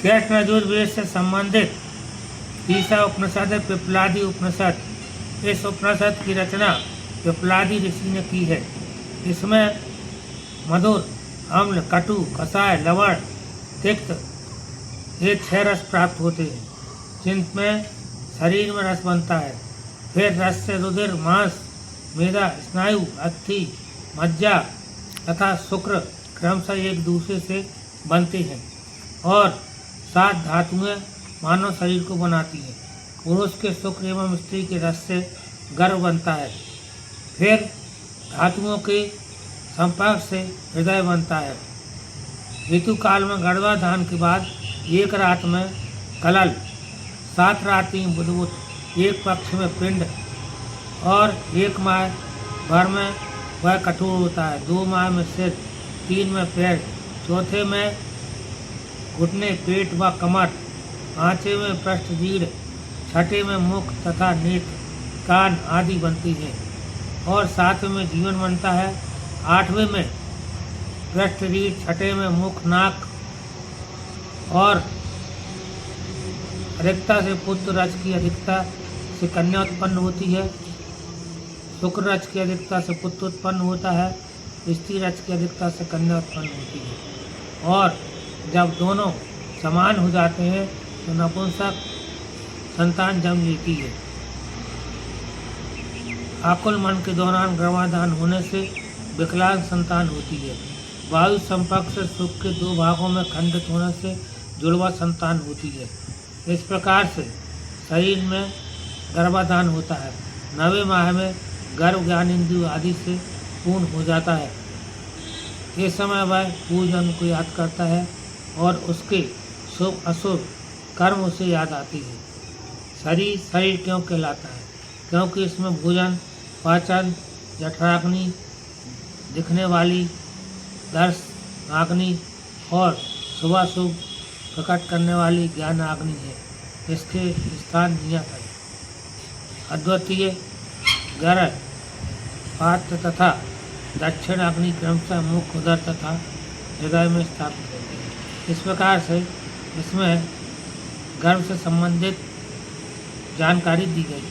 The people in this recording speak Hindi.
कृष्ण यजुर्वेद से संबंधित तीसरा उपनिषद है पिप्पलादी उपनिषद। इस उपनिषद की रचना पिप्पलादी ऋषि ने की है। इसमें मधुर, अम्ल, कटु, कषाय, लवण, तिक्त ये 6 रस प्राप्त होते हैं, जिनमें शरीर में रस बनता है। फिर रस से रुधिर, मांस, मेदा, स्नायु, अस्थि, मज्जा तथा शुक्र क्रमशः एक दूसरे से बनते हैं और 7 धातुएं मानव शरीर को बनाती हैं। पुरुष के शुक्र एवं स्त्री के रस से गर्भ बनता है। फिर धातुओं के संपर्क से हृदय बनता है। ऋतु काल में गर्भाधान के बाद एक रात में कलल, 7 रात्रि में बुधबुध, एक पक्ष में पिंड और 1 माह भर में वह कठोर होता है। 2 माह में सिर, 3 में पैर, चौथे में घुटने, पेट व कमर, 5वें में पृष्ठ रीढ़, 6ठे में मुख तथा नेत्र, कान आदि बनती हैं और 7वें में जीवन बनता है। 8वें में पृष्ठ रीढ़, 6ठे में मुख, नाक और अधिकता से पुत्र रज की अधिकता से कन्या उत्पन्न होती है। शुक्र रज की अधिकता से पुत्र उत्पन्न होता है। स्त्री रज की अधिकता से कन्या उत्पन्न होती है और जब दोनों समान हो जाते हैं तो नपुंसक संतान जन्म लेती है। आकुल मन के दौरान गर्भाधान होने से विकलांग संतान होती है। वायु संपर्क से सुख के 2 भागों में खंडित होने से जुड़वा संतान होती है। इस प्रकार से शरीर में गर्भाधान होता है। 9वें माह में गर्भ ज्ञानेंद्रिय आदि से पूर्ण हो जाता है। इस समय वह पूजन को याद करता है और उसके शुभ अशुभ कर्म उसे याद आती है। शरीर क्यों कहलाता है? क्योंकि इसमें भोजन, पाचन, जठराग्नि, दिखने वाली दर्श अग्नि और शुभाशुभ प्रकट करने वाली ज्ञान अग्नि है। इसके स्थान नियत है। अद्वितीय गर्भ, पात्र तथा दक्षिण अग्नि क्रमशः मुख, उदर तथा हृदय में स्थापित होते हैं। इस प्रकार से इसमें गर्भ से संबंधित जानकारी दी गई।